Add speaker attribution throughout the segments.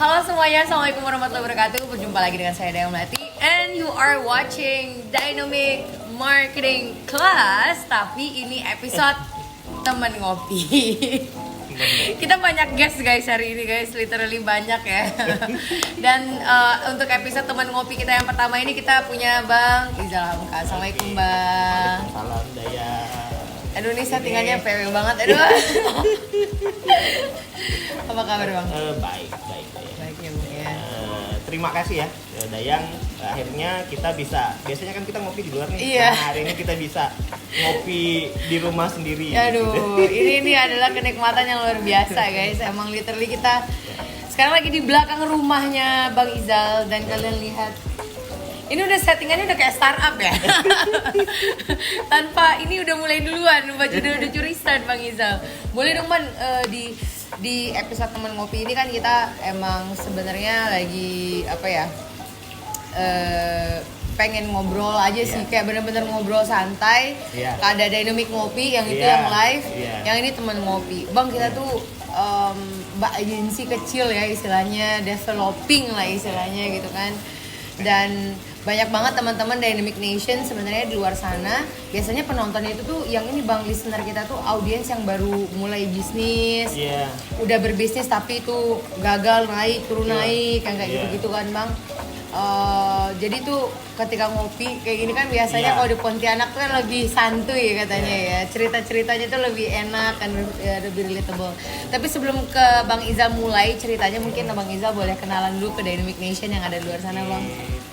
Speaker 1: Halo semuanya, Assalamualaikum warahmatullahi wabarakatuh. Berjumpa lagi dengan saya Dayang Melati. And you are watching Dynamic Marketing Class. Tapi ini episode teman ngopi. Kita banyak guest guys hari ini guys, literally banyak ya. Dan untuk episode teman ngopi kita yang pertama ini kita punya Bang Izal Hamka. Assalamualaikum Bang.
Speaker 2: Salam Daya.
Speaker 1: Aduh ini settingannya PW banget. Aduh. Apa kabar Bang?
Speaker 2: Baik.
Speaker 1: Baik ya Bang ya.
Speaker 2: Terima kasih ya Dayang. Akhirnya kita bisa, biasanya kan kita ngopi di luar nih.
Speaker 1: Iya.
Speaker 2: Nah, hari ini kita bisa ngopi di rumah sendiri.
Speaker 1: Aduh, ini adalah kenikmatan yang luar biasa guys. Emang literally kita sekarang lagi di belakang rumahnya Bang Izal dan kalian lihat. Ini udah settingannya udah kayak startup ya. Tanpa ini udah mulai duluan, baju udah curi start Bang Izal. Boleh dong Man, di episode teman ngopi ini kan kita emang sebenarnya lagi apa ya? Pengen ngobrol aja sih, kayak bener-bener ngobrol santai. Ada dynamic ngopi yang itu yang live, yang ini teman ngopi. Bang kita tuh agensi kecil ya istilahnya, developing lah istilahnya gitu kan. Dan banyak banget teman-teman Dynamic Nation sebenarnya di luar sana. Biasanya penontonnya itu tuh yang ini Bang, listener kita tuh audiens yang baru mulai bisnis. Udah berbisnis tapi itu gagal naik, turun naik kayak gitu-gitu kan Bang. Jadi tuh ketika ngopi kayak gini kan biasanya kalau di Pontianak tuh kan lebih santuy katanya ya, cerita-ceritanya tuh lebih enak kan, lebih relatable. Tapi sebelum ke Bang Izal mulai ceritanya, mungkin Bang Izal boleh kenalan dulu ke Dynamic Nation yang ada di luar sana Bang.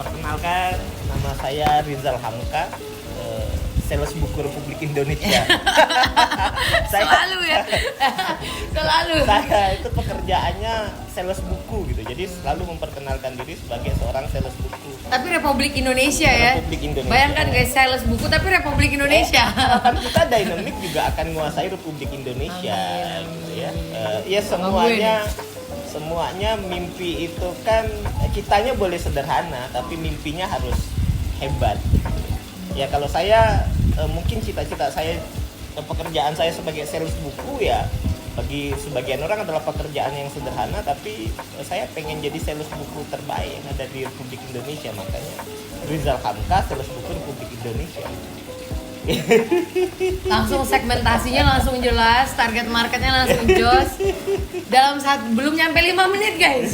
Speaker 2: Perkenalkan, nama saya Rizal Hamka, sales buku Republik Indonesia.
Speaker 1: Selalu ya. Selalu.
Speaker 2: Saya itu pekerjaannya sales buku gitu. Jadi selalu memperkenalkan diri sebagai seorang sales buku.
Speaker 1: Tapi Republik Indonesia ya.
Speaker 2: Republik Indonesia.
Speaker 1: Bayangkan guys, sales buku tapi Republik Indonesia.
Speaker 2: Kan kita Dynamic juga akan menguasai Republik Indonesia gitu ya. Ya semuanya mimpi itu kan kitanya boleh sederhana tapi mimpinya harus hebat. Ya kalau saya mungkin cita-cita saya, pekerjaan saya sebagai sales buku ya bagi sebagian orang adalah pekerjaan yang sederhana, tapi saya pengen jadi sales buku terbaik yang ada di Republik Indonesia, makanya Rizal Hamka sales buku Republik Indonesia.
Speaker 1: Langsung segmentasinya langsung jelas, target marketnya langsung jos. Dalam saat belum nyampe 5 menit guys.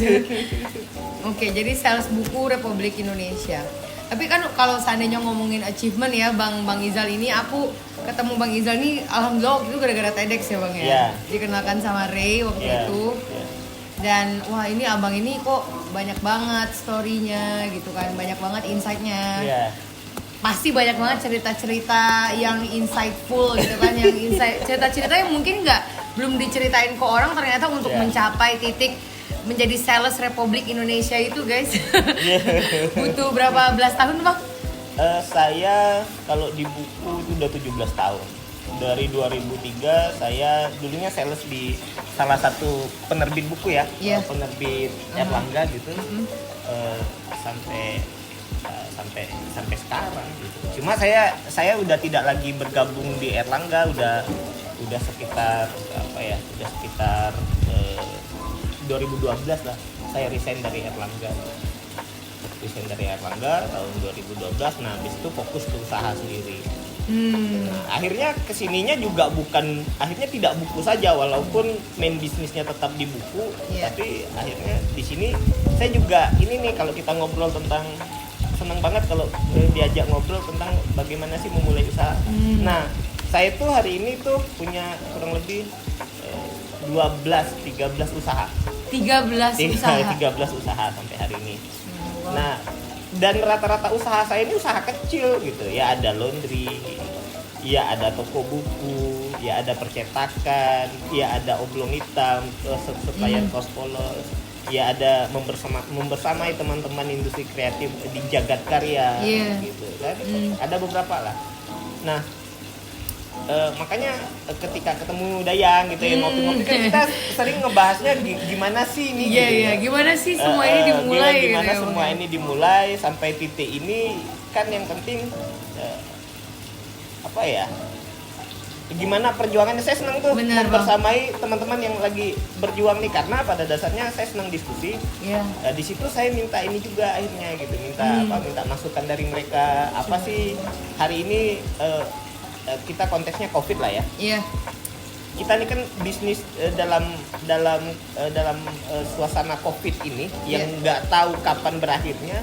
Speaker 1: Oke, jadi sales buku Republik Indonesia. Tapi kan kalau seandainya ngomongin achievement ya Bang Izal ini, aku ketemu Bang Izal nih alhamdulillah waktu itu gara-gara TEDx ya Bang ya. Dikenalkan sama Ray waktu itu. Dan wah ini abang ini kok banyak banget story-nya gitu kan, banyak banget insight-nya. Pasti banyak banget cerita-cerita yang insightful gitu kan, yang cerita-cerita yang mungkin belum diceritain ke orang ternyata untuk mencapai titik menjadi sales Republik Indonesia itu guys. Butuh berapa belas tahun Bang?
Speaker 2: Saya kalau di buku itu udah 17 tahun. Dari 2003 saya dulunya sales di salah satu penerbit buku ya, penerbit Erlangga gitu. Sampai sekarang gitu. Cuma saya udah tidak lagi bergabung di Erlangga, udah sekitar 2012 lah saya resign dari Erlangga tahun 2012. Nah habis itu fokus ke usaha sendiri. Nah, akhirnya kesininya juga akhirnya tidak buku saja, walaupun main bisnisnya tetap di buku, tapi akhirnya di sini saya juga ini nih, kalau kita ngobrol tentang, senang banget kalau diajak ngobrol tentang bagaimana sih memulai usaha. Nah saya tuh hari ini tuh punya kurang lebih 13 usaha. 13 usaha sampai hari ini. Nah, dan rata-rata usaha saya ini usaha kecil gitu. Ya ada laundry, ya ada toko buku, ya ada percetakan, ya ada oblong hitam, supplier kaos polos, ya ada membersamai teman-teman industri kreatif di Jagat Karya gitu kan. Ada beberapa lah. Nah, makanya ketika ketemu Dayang gitu ya ngopi-ngopi kan kita sering ngebahasnya gimana sih ini
Speaker 1: gimana sih semua ini dimulai
Speaker 2: gimana
Speaker 1: gitu,
Speaker 2: semua ini dimulai sampai titik ini kan. Yang penting gimana perjuangannya. Saya senang tuh membersamai teman-teman yang lagi berjuang nih, karena pada dasarnya saya senang diskusi. Di situ saya minta ini juga akhirnya gitu, minta masukan dari mereka. Apa sih hari ini kita konteksnya COVID lah ya. Kita ini kan bisnis dalam suasana COVID ini yang nggak tahu kapan berakhirnya.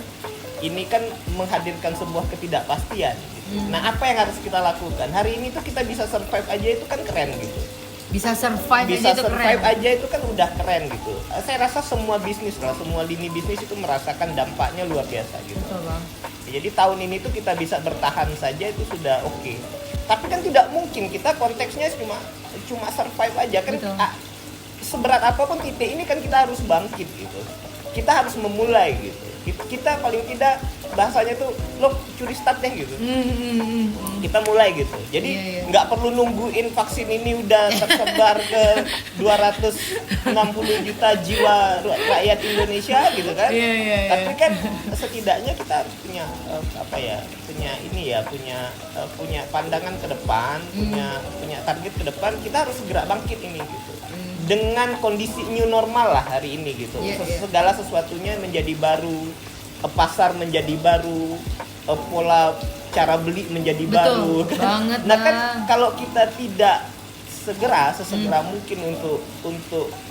Speaker 2: Ini kan menghadirkan sebuah ketidakpastian. Nah, apa yang harus kita lakukan? Hari ini tuh kita bisa survive aja itu kan keren gitu.
Speaker 1: Bisa survive
Speaker 2: aja itu kan udah keren gitu. Saya rasa semua bisnis lah, semua lini bisnis itu merasakan dampaknya luar biasa gitu.
Speaker 1: Betul, Bang.
Speaker 2: Jadi tahun ini tuh kita bisa bertahan saja itu sudah oke. Tapi kan tidak mungkin kita konteksnya cuma survive aja kan. Seberat apapun titik ini kan kita harus bangkit gitu. Kita harus memulai gitu. Kita paling tidak bahasanya tuh lo curi start deh gitu. Kita mulai gitu. Jadi nggak perlu nungguin vaksin ini udah tersebar ke 260 juta jiwa rakyat Indonesia gitu kan. Tapi kan setidaknya kita harus punya punya pandangan ke depan, punya target ke depan. Kita harus segera bangkit ini gitu. Dengan kondisi new normal lah hari ini gitu. Segala sesuatunya menjadi baru, pasar menjadi baru, pola cara beli menjadi baru.
Speaker 1: Banget.
Speaker 2: Nah kan kalau kita tidak sesegera mungkin untuk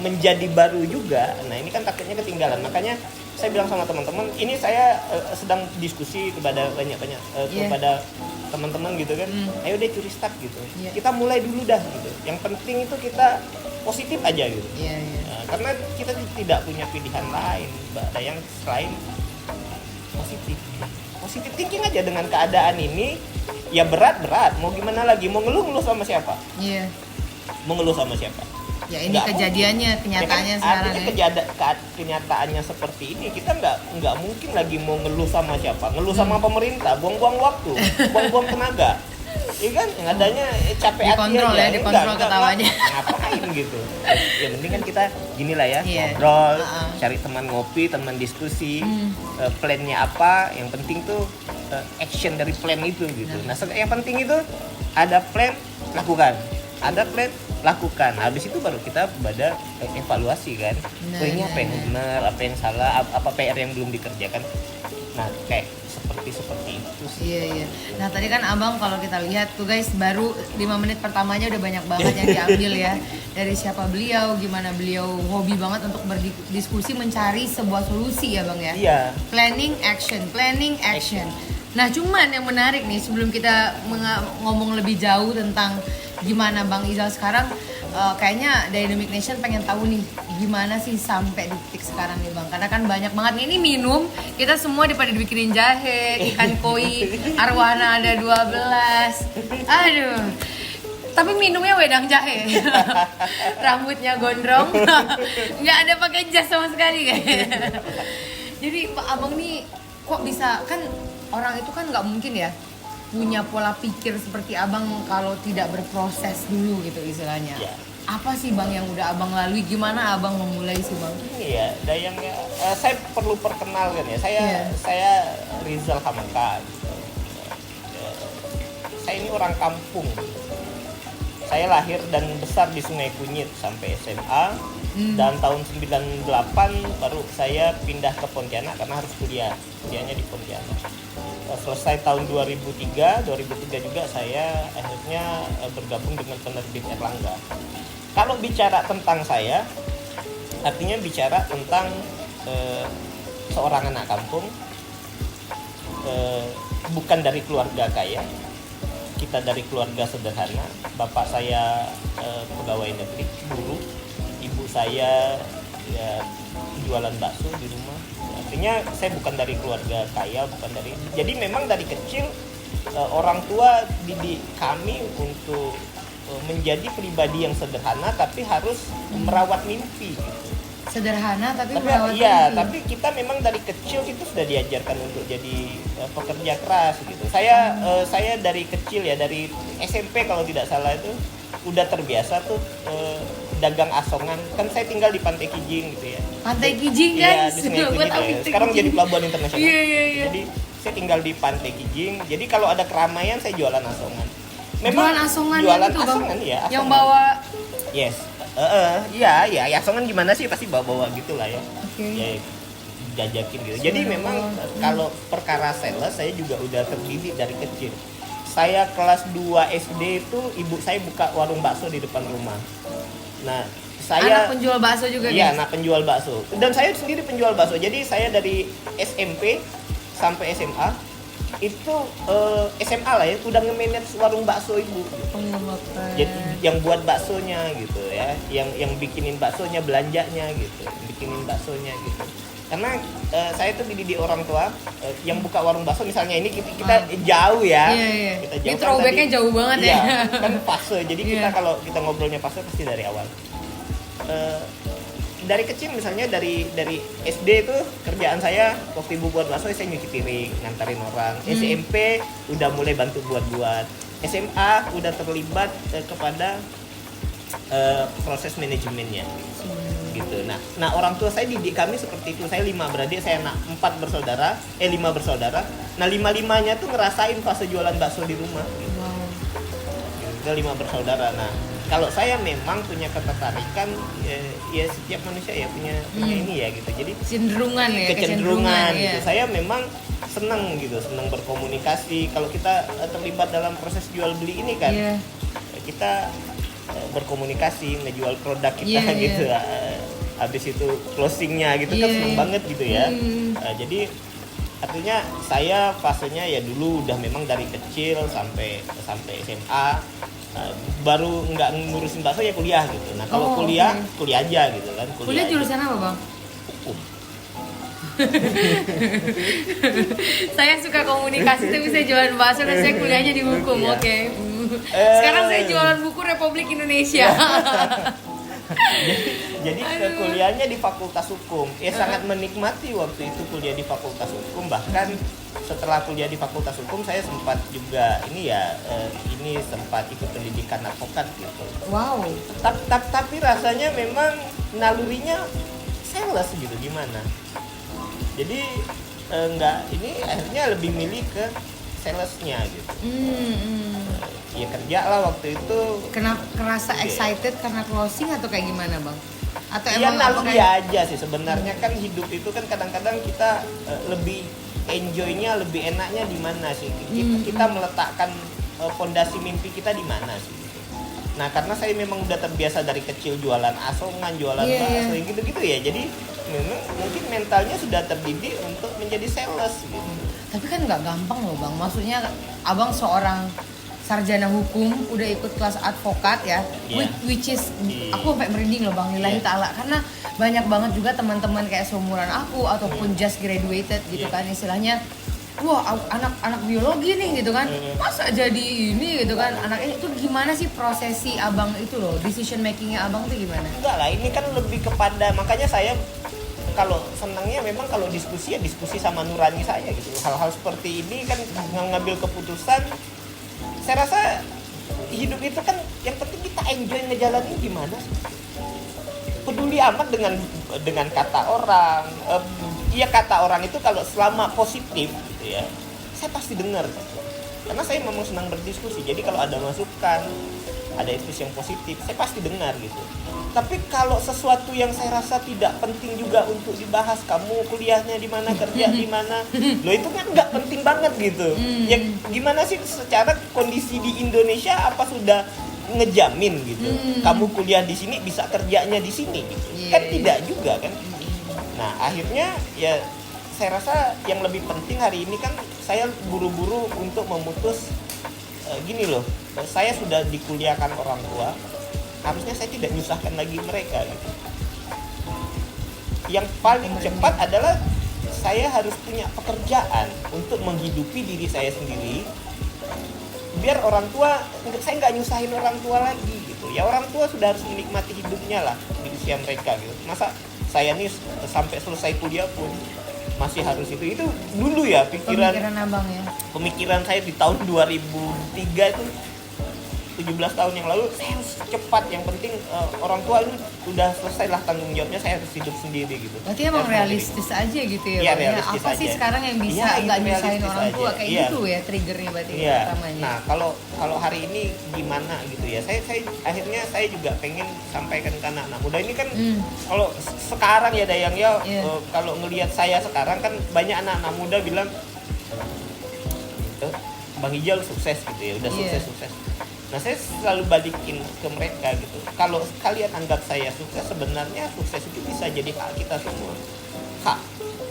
Speaker 2: menjadi baru juga, nah ini kan takutnya ketinggalan. Makanya saya bilang sama teman-teman, ini saya sedang diskusi kepada banyak-banyak kepada teman-teman gitu kan. Ayo deh curi start gitu. Kita mulai dulu dah gitu. Yang penting itu kita positif aja gitu. Nah, karena kita tidak punya pilihan lain, Mbak Dayang, selain positif thinking aja dengan keadaan ini. Ya berat, mau gimana lagi, mau ngeluh sama siapa? Mau ngeluh sama siapa?
Speaker 1: Ya ini nggak kejadiannya, kenyataannya ya kan, sekarang
Speaker 2: kenyataannya seperti ini, kita nggak mungkin lagi mau ngeluh sama siapa, ngeluh sama pemerintah, buang-buang waktu, buang-buang tenaga. Iya kan, yang adanya capek hati aja.
Speaker 1: Dikontrol ketawanya.
Speaker 2: Ngapain gitu. Ya mending kan kita gini lah ya, ngobrol, cari teman ngopi, teman diskusi, plannya apa, yang penting tuh action dari plan itu gitu. Nah, yang penting itu ada plan, lakukan. Ada plan, lakukan. Habis itu baru kita pada evaluasi kan. Ini apa yang benar, apa yang salah, apa PR yang belum dikerjakan. Nah, kayak seperti itu sih.
Speaker 1: Iya. Nah, tadi kan Abang kalau kita lihat tuh guys, baru 5 menit pertamanya udah banyak banget yang diambil ya. Dari siapa beliau, gimana beliau hobi banget untuk berdiskusi mencari sebuah solusi ya Bang ya. Planning action. Nah, cuman yang menarik nih sebelum kita ngomong lebih jauh tentang gimana Bang Izal sekarang, kayaknya Dynamic Nation pengen tahu nih gimana sih sampai di titik sekarang nih Bang, karena kan banyak banget nih, ini minum kita semua pada dibikinin jahe, ikan koi, arwana ada 12, aduh, tapi minumnya wedang jahe, rambutnya gondrong, nggak ada pakai jas sama sekali kayaknya. Jadi Pak Abang nih kok bisa, kan orang itu kan nggak mungkin ya punya pola pikir seperti Abang kalau tidak berproses dulu gitu istilahnya. Apa sih Bang yang udah Abang lalui? Gimana Abang memulai sih Bang?
Speaker 2: Iya, Dayang ya. Saya perlu perkenalkan ya. Saya Rizal Hamka. Gitu. Saya ini orang kampung. Saya lahir dan besar di Sungai Kunyit sampai SMA. Dan tahun 98 baru saya pindah ke Pontianak karena harus kuliahnya di Pontianak. Selesai tahun 2003 juga saya akhirnya bergabung dengan penerbit Erlangga. Kalau bicara tentang saya, artinya bicara tentang seorang anak kampung, bukan dari keluarga kaya. Kita dari keluarga sederhana. Bapak saya pegawai negeri, guru. Ibu saya ya jualan bakso di rumah. Artinya saya bukan dari keluarga kaya, jadi memang dari kecil orang tua didik kami untuk menjadi pribadi yang sederhana tapi harus merawat mimpi gitu.
Speaker 1: Sederhana tapi merawat mimpi.
Speaker 2: Iya, tapi kita memang dari kecil itu sudah diajarkan untuk jadi pekerja keras gitu. Saya dari kecil ya, dari SMP kalau tidak salah itu udah terbiasa tuh dagang asongan. Kan saya tinggal di Pantai Kijing gitu ya.
Speaker 1: Pantai Kijing guys.
Speaker 2: Iya, di Sungai Kunyit ya. Sekarang jadi pelabuhan internasional.
Speaker 1: Iya.
Speaker 2: Jadi saya tinggal di Pantai Kijing. Jadi kalau ada keramaian saya jualan asongan.
Speaker 1: Jualan asongan
Speaker 2: jualan
Speaker 1: gitu, Bang.
Speaker 2: asongan, ya,
Speaker 1: Yang
Speaker 2: asongan.
Speaker 1: bawa
Speaker 2: Yes. Ya asongan gimana sih, pasti bawa gitulah ya. Ya jajakin gitu. Jadi memang kalau perkara sales saya juga udah terdidik dari kecil. Saya kelas 2 SD itu ibu saya buka warung bakso di depan rumah. Nah, saya
Speaker 1: anak penjual bakso juga nih.
Speaker 2: Iya, anak penjual bakso. Dan saya sendiri penjual bakso. Jadi saya dari SMP sampai SMA itu SMA lah ya, udah nge-manage warung bakso ibu. Jadi yang buat baksonya gitu ya, yang bikinin baksonya, belanjanya gitu, bikinin baksonya gitu. Karena saya tuh dididik orang tua yang buka warung bakso, misalnya ini kita jauh ya.
Speaker 1: Iya.
Speaker 2: Kita jauh.
Speaker 1: Ini throwbacknya jauh banget ya.
Speaker 2: Kan fase. Jadi kita kalau kita ngobrolnya fase pasti dari awal. Dari kecil misalnya dari SD itu kerjaan saya waktu ibu buat bakso saya nyuci piring, ngantarin orang. SMP udah mulai bantu buat-buat. SMA udah terlibat kepada proses manajemennya gitu. Nah orang tua saya didik kami seperti itu. Saya 5 beradik, saya anak 5 bersaudara. Nah 5-5-nya tuh ngerasain fase jualan bakso di rumah gitu. Kita 5 bersaudara. Nah kalau saya memang punya ketertarikan ya setiap manusia ya punya ini ya gitu. Jadi kecenderungan gitu.
Speaker 1: Ya.
Speaker 2: Saya memang senang berkomunikasi. Kalau kita terlibat dalam proses jual beli ini kan, kita berkomunikasi, ngejual produk kita gitu. Habis itu closingnya gitu kan seneng banget gitu ya. Jadi artinya saya fasenya ya dulu udah memang dari kecil sampai SMA. Baru nggak ngurusin bakso ya kuliah gitu. Nah kalau kuliah aja gitu kan.
Speaker 1: Kuliah jurusan apa, Bang?
Speaker 2: Hukum.
Speaker 1: Saya suka komunikasi tapi saya jualan bakso dan saya kuliahnya di hukum. Oke. Sekarang saya jualan buku Republik Indonesia.
Speaker 2: Jadi kuliahnya di Fakultas Hukum. Sangat menikmati waktu itu kuliah di Fakultas Hukum. Bahkan setelah kuliah di Fakultas Hukum saya sempat juga sempat ikut pendidikan advokat gitu.
Speaker 1: Wow.
Speaker 2: Tapi rasanya memang nalurinya sales gitu gimana. Jadi akhirnya lebih milih ke salesnya gitu. Ya kerja lah waktu itu.
Speaker 1: Kerasa excited karena closing atau kayak gimana, Bang? Atau
Speaker 2: emang naluri aja sih sebenarnya. Kan hidup itu kan kadang-kadang kita lebih enjoy-nya, lebih enaknya di mana sih? Kita meletakkan fondasi mimpi kita di mana sih? Nah karena saya memang udah terbiasa dari kecil jualan asongan, jualan bakso gitu-gitu ya. Jadi memang mungkin mentalnya sudah terdidik untuk menjadi sales gitu.
Speaker 1: Tapi kan nggak gampang loh, Bang. Maksudnya abang seorang sarjana hukum udah ikut kelas advokat ya, which is aku sampai merinding loh, Bang, lillahi ta'ala, karena banyak banget juga teman-teman kayak seumuran aku ataupun just graduated gitu kan istilahnya. Wah, anak biologi nih gitu kan, masa jadi ini gitu kan, anaknya itu gimana sih prosesi abang itu loh, decision makingnya abang tuh gimana?
Speaker 2: Enggak lah, ini kan lebih kepada, makanya saya kalau senangnya memang kalau diskusi sama nurani saya gitu. Hal-hal seperti ini kan ngambil keputusan, saya rasa hidup itu kan yang penting kita enjoy ngejalanin gimana sih. Peduli amat dengan kata orang. Iya kata orang itu kalau selama positif gitu ya, saya pasti dengar. Karena saya memang senang berdiskusi. Jadi kalau ada masukan, ada diskusi yang positif, saya pasti dengar gitu. Tapi kalau sesuatu yang saya rasa tidak penting juga untuk dibahas, kamu kuliahnya di mana, kerja di mana, loh itu kan nggak penting banget gitu. Ya gimana sih secara kondisi di Indonesia apa sudah ngejamin gitu? Kamu kuliah di sini bisa kerjanya di sini gitu. Kan tidak juga kan. Nah akhirnya ya saya rasa yang lebih penting hari ini kan saya buru-buru untuk memutus gini loh, saya sudah dikuliahkan orang tua, harusnya saya tidak nyusahkan lagi mereka gitu. Yang paling cepat adalah saya harus punya pekerjaan untuk menghidupi diri saya sendiri, biar orang tua, saya nggak nyusahin orang tua lagi gitu. Ya orang tua sudah harus menikmati hidupnya lah di usia mereka gitu. Masa saya nih sampai selesai kuliah pun masih harus itu dulu ya pemikiran
Speaker 1: abang ya.
Speaker 2: Pemikiran saya di tahun 2003 itu 17 tahun yang lalu saya harus cepat, yang penting orang tua ini udah selesai lah tanggung jawabnya, saya harus hidup sendiri gitu.
Speaker 1: Berarti emang realistis aja gitu ya?
Speaker 2: Iya, realistis
Speaker 1: apa
Speaker 2: aja.
Speaker 1: sih sekarang yang bisa nggak nyusahin orang tua kayak gitu ya, triggernya berarti utamanya.
Speaker 2: Nah kalau hari ini gimana gitu ya, saya akhirnya saya juga pengen sampaikan ke anak-anak muda ini kan. Kalau sekarang ya Dayang ya, kalau ngelihat saya sekarang kan banyak anak-anak muda bilang Bang Ijal sukses gitu ya, udah sukses. Nah saya selalu balikin ke mereka gitu, kalau kalian anggap saya sukses, sebenarnya sukses itu bisa jadi hak kita semua,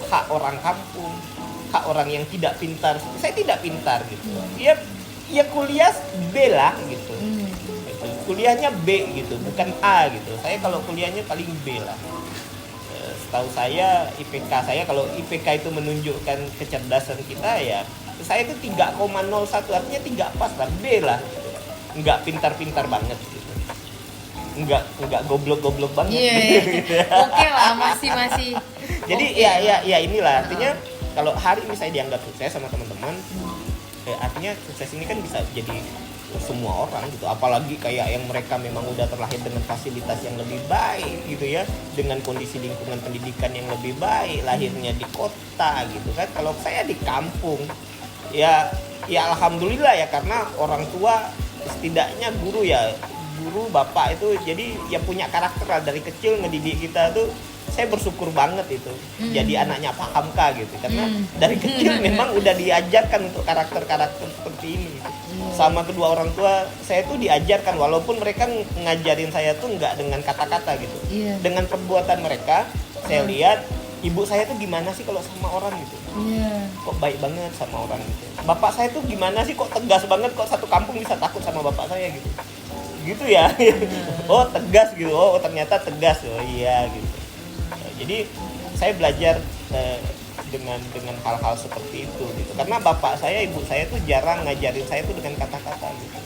Speaker 2: hak orang kampung, hak orang yang tidak pintar. Saya tidak pintar gitu, ya kuliah B lah gitu. Kuliahnya B gitu, bukan A gitu. Saya kalau kuliahnya paling B lah. Setahu saya IPK saya, kalau IPK itu menunjukkan kecerdasan kita ya, saya itu 3,01, artinya 3 pas lah, B lah gitu. Nggak pintar-pintar banget gitu, nggak goblok-goblok banget gitu.
Speaker 1: Oke lah, masih
Speaker 2: jadi ya inilah artinya. Kalau hari ini saya dianggap sukses sama teman-teman, artinya sukses ini kan bisa jadi semua orang gitu, apalagi kayak yang mereka memang udah terlahir dengan fasilitas yang lebih baik gitu ya, dengan kondisi lingkungan pendidikan yang lebih baik, lahirnya di kota gitu kan. Kalau saya di kampung ya alhamdulillah ya, karena orang tua setidaknya guru bapak itu jadi ya punya karakter lah, dari kecil ngedidik kita tuh. Saya bersyukur banget itu jadi anaknya Pak Hamka gitu, karena dari kecil memang udah diajarkan untuk karakter-karakter seperti ini gitu. Sama kedua orang tua saya tuh diajarkan, walaupun mereka ngajarin saya tuh nggak dengan kata-kata gitu, dengan perbuatan mereka. Saya lihat ibu saya tuh gimana sih kalau sama orang gitu, kok baik banget sama orang gitu. Bapak saya tuh gimana sih, kok tegas banget, kok satu kampung bisa takut sama bapak saya gitu ya. Oh tegas gitu, oh ternyata tegas, oh iya gitu. Jadi saya belajar dengan hal-hal seperti itu gitu, karena bapak saya, ibu saya tuh jarang ngajarin saya tuh dengan kata-kata gitu.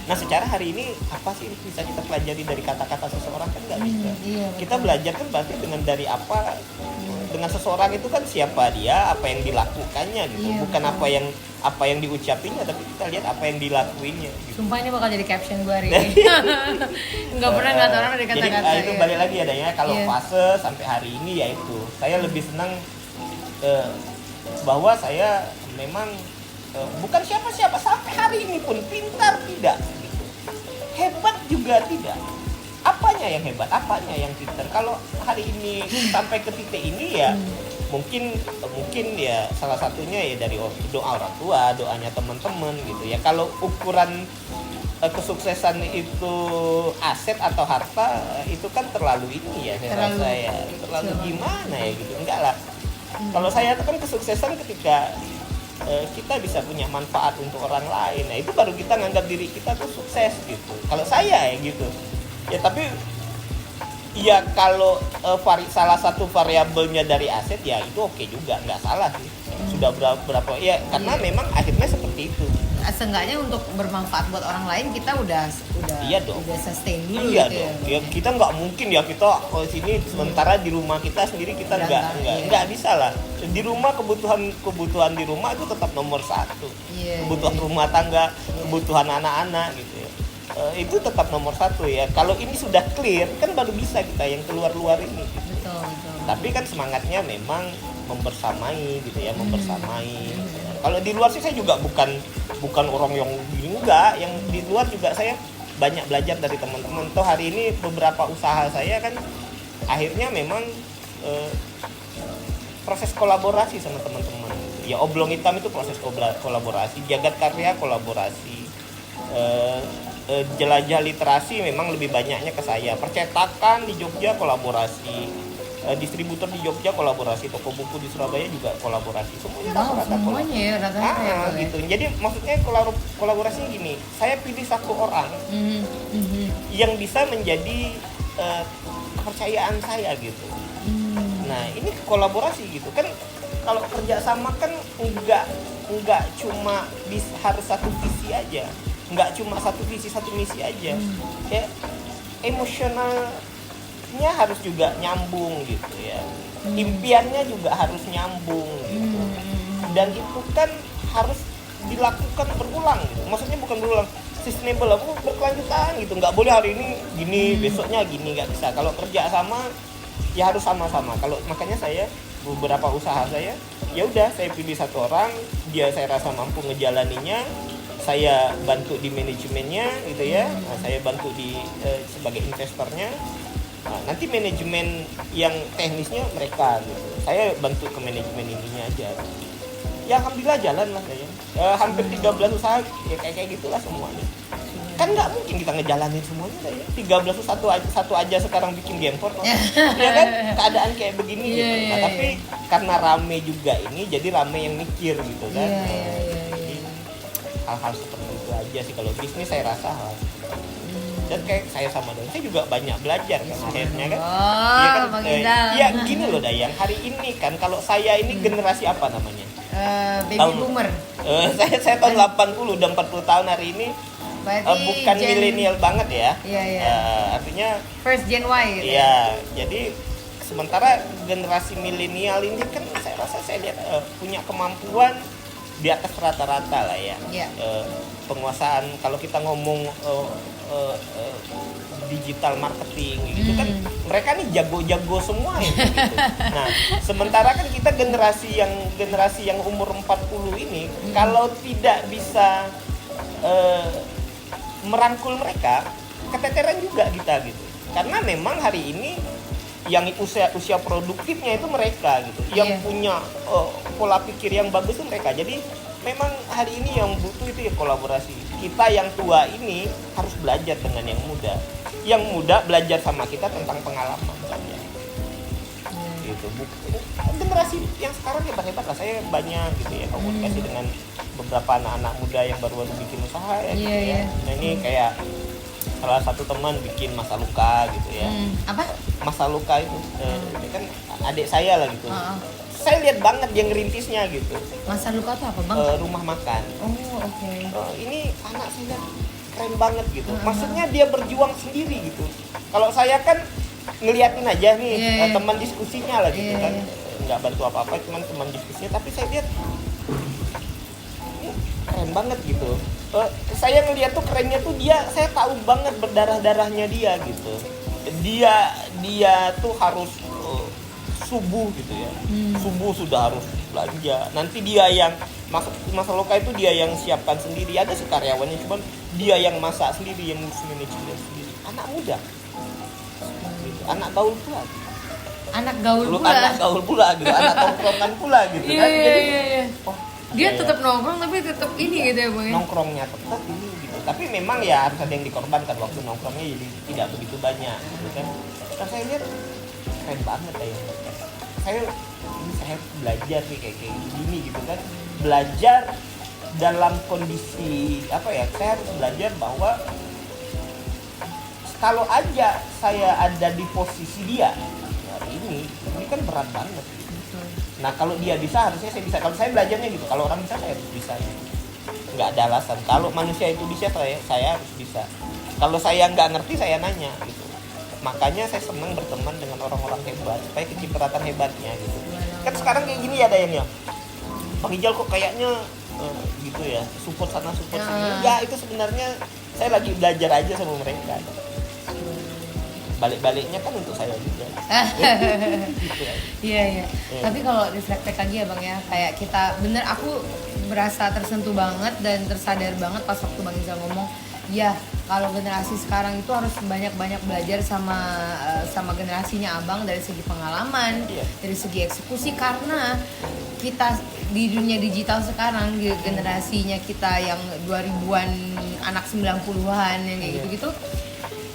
Speaker 2: Nah secara hari ini apa sih bisa kita pelajari dari kata-kata seseorang, kan nggak bisa. Kita belajar kan berarti dengan dari apa, dengan seseorang itu kan siapa dia, apa yang dilakukannya gitu, bukan apa yang diucapinya, tapi kita lihat apa yang dilakuinnya gitu.
Speaker 1: Sumpah ini bakal jadi caption gue hari ini. Nggak pernah ngeliat orang dari kata-kata.
Speaker 2: Jadi itu balik lagi adanya kalau fase sampai hari ini, yaitu saya lebih senang bahwa saya memang bukan siapa-siapa sampai hari ini pun, pintar tidak gitu, hebat juga tidak. Apanya yang hebat, apanya yang pintar? Kalau hari ini sampai ke titik ini ya mungkin ya salah satunya ya dari doa orang tua, doanya teman-teman gitu ya. Kalau ukuran kesuksesan itu aset atau harta, itu kan terlalu ini ya, saya rasa ya terlalu gimana ya gitu. Enggak lah. Kalau saya itu kan kesuksesan ketika kita bisa punya manfaat untuk orang lain. Nah itu baru kita nganggap diri kita tuh sukses gitu. Kalau saya ya gitu. Ya tapi ya kalau salah satu variabelnya dari aset ya itu oke juga, nggak salah sih. Sudah berapa ya, karena memang akhirnya seperti itu.
Speaker 1: Seenggaknya untuk bermanfaat buat orang lain kita udah sustain dulu
Speaker 2: iya
Speaker 1: gitu
Speaker 2: dong. Ya kita nggak mungkin ya kita sini sementara di rumah kita sendiri kita nggak bisa lah. Di rumah kebutuhan di rumah itu tetap nomor 1. Kebutuhan rumah tangga, kebutuhan anak-anak gitu ya. Itu tetap nomor 1 ya. Kalau ini sudah clear kan baru bisa kita yang keluar-luar ini gitu.
Speaker 1: Betul.
Speaker 2: Tapi kan semangatnya memang membersamai gitu ya, membersamai. Kalau di luar sih saya juga bukan orang yang gini, enggak. Yang di luar juga saya banyak belajar dari teman-teman. Toh hari ini beberapa usaha saya kan akhirnya memang proses kolaborasi sama teman-teman. Ya Oblong Hitam itu proses kolaborasi, Jagat Karya kolaborasi. Jelajah literasi memang lebih banyaknya ke saya. Percetakan di Jogja kolaborasi. Distributor di Jogja kolaborasi, toko buku di Surabaya juga kolaborasi, semuanya rata-rata gitu. Jadi maksudnya kolaborasinya gini, saya pilih satu orang yang bisa menjadi kepercayaan saya gitu. Nah ini kolaborasi gitu kan. Kalau kerja sama kan enggak cuma harus satu visi aja, enggak cuma satu visi satu misi aja, ya emosionalnya harus juga nyambung gitu ya, impiannya juga harus nyambung gitu, dan itu kan harus dilakukan berulang gitu. Maksudnya bukan berulang, sustainable, aku berkelanjutan gitu. Nggak boleh hari ini gini, besoknya gini, nggak bisa. Kalau kerja sama ya harus sama-sama. Kalau makanya saya beberapa usaha saya, ya udah saya pilih satu orang, dia saya rasa mampu ngejalaninya, saya bantu di manajemennya gitu ya. Nah, saya bantu di sebagai investornya. Nah, nanti manajemen yang teknisnya mereka gitu. Saya bantu ke manajemen ininya aja. Ya alhamdulillah jalan lah saya. Hampir 13 usaha ya kayak gitulah semuanya. Kan nggak mungkin kita ngejalanin semuanya ya. 13 satu aja sekarang bikin Gameport. Ya kan keadaan kayak begini gitu. Nah, tapi karena rame juga ini jadi rame yang mikir gitu kan. Jadi hal-hal seperti itu aja sih kalau bisnis saya rasa hal dan kayak saya sama Dayang, saya juga banyak belajar kan akhirnya kan. Iya kan, ya gini loh Dayang, hari ini kan kalau saya ini generasi apa namanya?
Speaker 1: Baby boomer.
Speaker 2: Saya tahun 80, udah 40 tahun hari ini. Bukan milenial banget ya.
Speaker 1: Iya.
Speaker 2: Artinya
Speaker 1: first Gen Y gitu.
Speaker 2: Iya, jadi sementara generasi milenial ini kan saya rasa saya lihat punya kemampuan di atas rata-rata lah ya. Penguasaan kalau kita ngomong digital marketing gitu kan mereka nih jago-jago semua ya, gitu. Nah, sementara kan kita generasi yang umur 40 ini kalau tidak bisa merangkul mereka, keteteran juga kita gitu. Karena memang hari ini yang usia produktifnya itu mereka gitu. Yang punya pola pikir yang bagus itu mereka. Jadi memang hari ini yang butuh itu ya kolaborasi. Kita yang tua ini harus belajar dengan yang muda. Yang muda belajar sama kita tentang pengalaman saja. Gitu. Generasi yang sekarang hebat-hebat lah. Saya banyak gitu ya komunikasi dengan beberapa anak-anak muda yang baru bikin usaha ya. Nah ini kayak salah satu teman bikin Masa Luka gitu ya.
Speaker 1: Apa?
Speaker 2: Masa Luka itu. Ini kan adik saya lah gitu. Saya lihat banget dia ngerintisnya gitu.
Speaker 1: Masa Luka itu apa bang?
Speaker 2: Rumah makan.
Speaker 1: Oh oke.
Speaker 2: Ini anak saya lihat keren banget gitu. Maksudnya dia berjuang sendiri gitu. Kalau saya kan ngeliatin aja nih teman diskusinya lah gitu kan. Nggak bantu apa-apa, cuman teman diskusinya. Tapi saya lihat ini keren banget gitu. Saya ngeliat tuh kerennya tuh dia, saya tahu banget berdarah-darahnya dia gitu. Dia tuh harus subuh gitu ya. Subuh sudah harus belanja. Nanti dia yang Masa Luka itu dia yang siapkan sendiri. Ada sih karyawannya, cuman dia yang masak sendiri, yang manajemen sendiri. Anak muda. Gitu. Anak gaul pula.
Speaker 1: Anak gaul
Speaker 2: pula gitu. Anak tongkrongan pula gitu kan. Jadi
Speaker 1: dia tetap nongkrong tapi tetap ini gitu ya bang.
Speaker 2: Nongkrongnya tetap ini gitu. Tapi memang ya harus ada yang dikorbankan waktu nongkrongnya jadi tidak begitu banyak gitu kan. Nah, saya lihat keren banget ya. Saya belajar nih kayak gini gitu kan. Belajar dalam kondisi apa ya? Saya harus belajar bahwa kalau aja saya ada di posisi dia hari ini kan berat banget. Nah kalau dia bisa harusnya saya bisa. Kalau saya belajarnya gitu. Kalau orang bisa saya harus bisa. Nggak ada alasan. Kalau manusia itu bisa saya harus bisa. Kalau saya nggak ngerti saya nanya gitu. Makanya saya senang berteman dengan orang-orang hebat supaya kecipratan hebatnya gitu. Kan sekarang kayak gini ya ada yang Bang Ijal kok kayaknya gitu ya support sana support sini. Ya itu sebenarnya saya lagi belajar aja sama mereka. Balik-baliknya kan untuk saya juga. Gitu ya.
Speaker 1: Iya. Tapi kalau reflect lagi ya bang ya, kayak kita bener aku berasa tersentuh banget dan tersadar banget pas waktu Bang Ijal ngomong, ya kalau generasi sekarang itu harus banyak-banyak belajar sama generasinya abang dari segi pengalaman, dari segi eksekusi, karena kita di dunia digital sekarang generasinya kita yang 2000-an anak 90-an yang kayak gitu-gitu,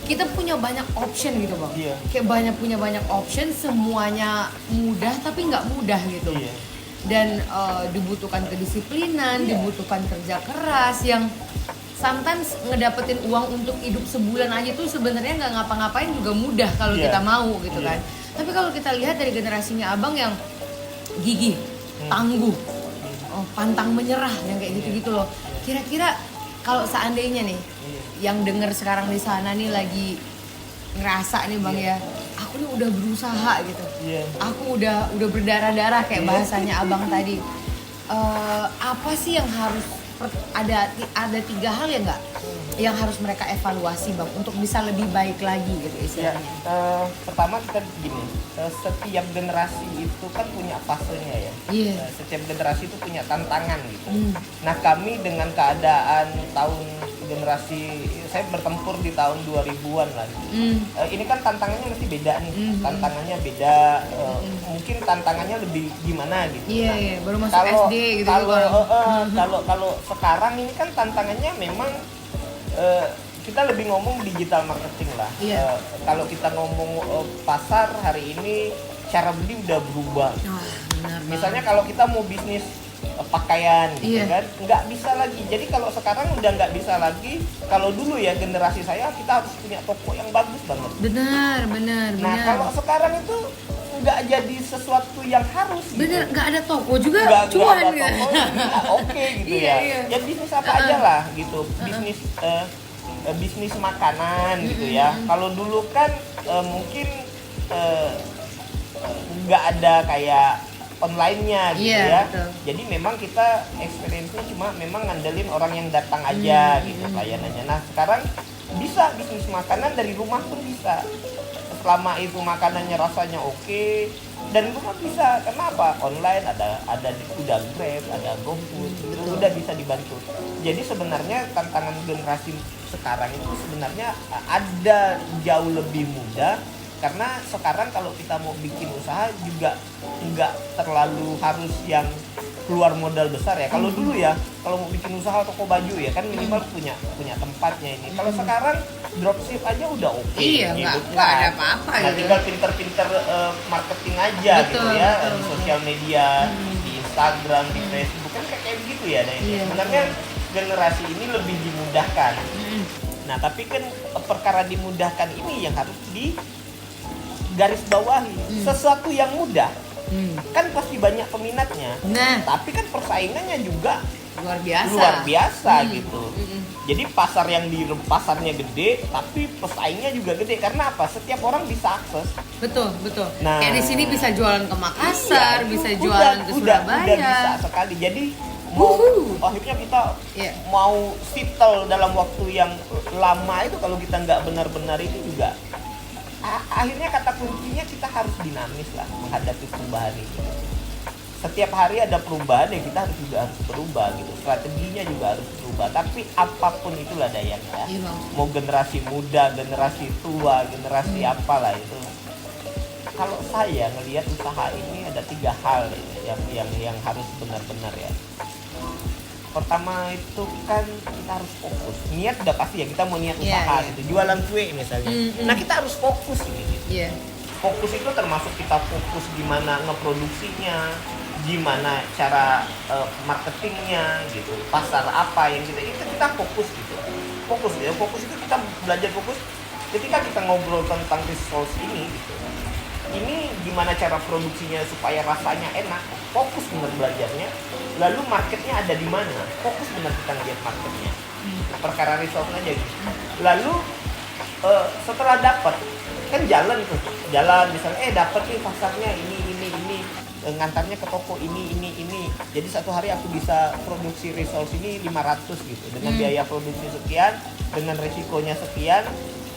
Speaker 1: kita punya banyak option gitu bang. Kayak punya banyak option, semuanya mudah tapi nggak mudah gitu. Dan dibutuhkan kedisiplinan, dibutuhkan kerja keras yang sometimes ngedapetin uang untuk hidup sebulan aja tuh sebenarnya nggak ngapa-ngapain juga mudah kalau kita mau gitu kan. Tapi kalau kita lihat dari generasinya abang yang gigih, tangguh, pantang menyerah yang kayak gitu-gitu loh. Kira-kira kalau seandainya nih yang denger sekarang di sana nih lagi ngerasa nih bang ya, aku nih udah berusaha gitu, aku udah berdarah-darah kayak bahasanya abang tadi. Apa sih yang harus ada 3 hal ya nggak yang harus mereka evaluasi Bang untuk bisa lebih baik lagi gitu istilahnya?
Speaker 2: Pertama kita gini, setiap generasi itu kan punya fasenya ya. Setiap generasi itu punya tantangan gitu. Nah kami dengan keadaan tahun generasi, saya bertempur di tahun 2000-an lah gitu. Ini kan tantangannya mesti beda nih, tantangannya beda, mungkin tantangannya lebih gimana gitu.
Speaker 1: Baru masuk SD gitu.
Speaker 2: Kalau sekarang ini kan tantangannya memang kita lebih ngomong digital marketing lah. Kalau kita ngomong pasar hari ini cara beli udah berubah. Misalnya kalau kita mau bisnis pakaian gitu kan, nggak bisa lagi. Jadi kalau sekarang udah nggak bisa lagi. Kalau dulu ya generasi saya kita harus punya toko yang bagus banget.
Speaker 1: Benar.
Speaker 2: Nah kalau sekarang itu nggak jadi sesuatu yang harus gitu.
Speaker 1: Bener, nggak ada toko juga cuan
Speaker 2: nggak ada toko oke gitu ya. Ya bisnis apa aja lah gitu, bisnis makanan gitu ya. Kalau dulu kan mungkin nggak ada kayak online-nya gitu ya. Betul. Jadi memang kita experience-nya cuma memang ngandelin orang yang datang aja gitu layanannya. Nah sekarang bisa bisnis makanan dari rumah pun bisa. Selama itu makanannya rasanya oke, dan rumah bisa. Kenapa? Online ada udah Grab, ada GoFood, itu udah bisa dibantu. Jadi sebenarnya tantangan generasi sekarang itu sebenarnya ada jauh lebih mudah, karena sekarang kalau kita mau bikin usaha juga nggak terlalu harus yang keluar modal besar ya. Kalau dulu ya, kalau mau bikin usaha toko baju ya kan minimal punya tempatnya ini. Kalau sekarang dropship aja udah oke.
Speaker 1: Nggak ada apa-apa.
Speaker 2: Nah, tinggal pinter-pinter marketing aja gitu ya, di sosial media, di Instagram, di Facebook kan kayak begitu ya. Sebenarnya generasi ini lebih dimudahkan. Nah tapi kan perkara dimudahkan ini yang harus di garis bawahi. Sesuatu yang mudah kan pasti banyak peminatnya. Tapi kan persaingannya juga
Speaker 1: luar biasa
Speaker 2: gitu. Jadi pasarnya gede, tapi pesaingnya juga gede. Karena apa? Setiap orang bisa akses.
Speaker 1: Betul.
Speaker 2: Nah,
Speaker 1: kayak di sini bisa jualan ke Makassar, bisa jualan ke Surabaya.
Speaker 2: Udah bisa sekali. Jadi akhirnya kita mau settle dalam waktu yang lama itu kalau kita nggak benar-benar itu juga. Akhirnya kata kuncinya kita harus dinamis lah menghadapi perubahan ini. Setiap hari ada perubahan ya kita juga harus berubah gitu. Strateginya juga harus berubah. Tapi apapun itulah dayanya ya. Mau generasi muda, generasi tua, generasi apalah itu. Kalau saya ngelihat usaha ini ada 3 hal yang harus benar-benar ya. Pertama itu kan kita harus fokus. Niat udah pasti ya, kita mau niat usaha gitu. Jualan kue misalnya. Nah kita harus fokus gitu. Fokus itu termasuk kita fokus gimana ngeproduksinya, gimana cara marketingnya gitu, pasar apa yang kita fokus gitu. Fokus itu kita belajar fokus. Ketika kita ngobrol tentang resource ini gitu, ini gimana cara produksinya supaya rasanya enak, fokus bener belajarnya. Lalu marketnya ada di mana, fokus bener kita ngeliat marketnya. Perkara resource aja gitu. Lalu setelah dapat kan jalan misalnya dapat nih pasarnya ini ngantarnya ke toko ini. Jadi satu hari aku bisa produksi resource ini 500 gitu dengan biaya produksi sekian, dengan resikonya sekian,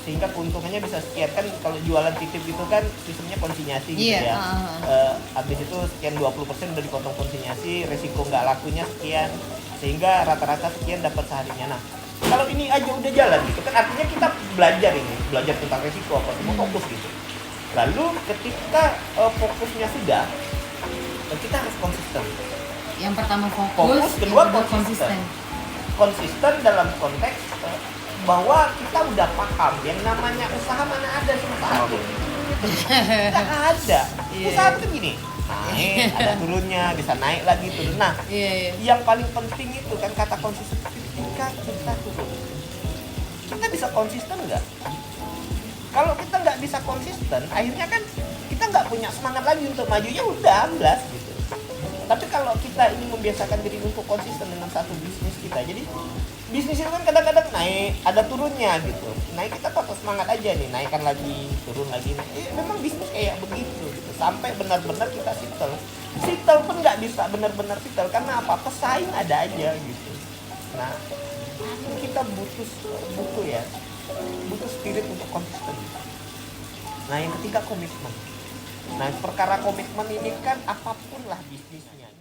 Speaker 2: sehingga keuntungannya bisa sekian. Kan kalau jualan titip gitu kan sistemnya konsinyasi gitu ya. Habis itu sekian 20% udah dipotong konsinyasi, resiko nggak lakunya sekian, sehingga rata-rata sekian dapat seharinya. Nah kalau ini aja udah jalan gitu kan artinya kita belajar tentang resiko apa semua, fokus gitu. Lalu ketika fokusnya sudah, kita harus konsisten.
Speaker 1: Yang pertama fokus,
Speaker 2: kedua konsisten. Konsisten dalam konteks bahwa kita udah paham yang namanya usaha mana ada cuma satu. Nggak ada. Usaha itu gini, naik, ada turunnya, bisa naik lagi turun. Nah, yang paling penting itu kan kata konsisten. Ketika kita turun, kita bisa konsisten nggak? Kalau kita nggak bisa konsisten, akhirnya kan kita nggak punya semangat lagi untuk majunya, udah amblas gitu. Tapi kalau kita ini membiasakan diri untuk konsisten dengan satu bisnis kita, jadi bisnis itu kan kadang-kadang naik, ada turunnya gitu. Naik kita patut semangat aja nih, naikkan lagi, turun lagi. Memang bisnis kayak begitu gitu. Sampai benar-benar kita settle. Settle pun nggak bisa benar-benar settle karena apa? Pesaing ada aja gitu. Nah, kita butuh spirit untuk konsisten. Nah yang ketiga komitmen. Nah perkara komitmen ini kan apapun lah bisnisnya.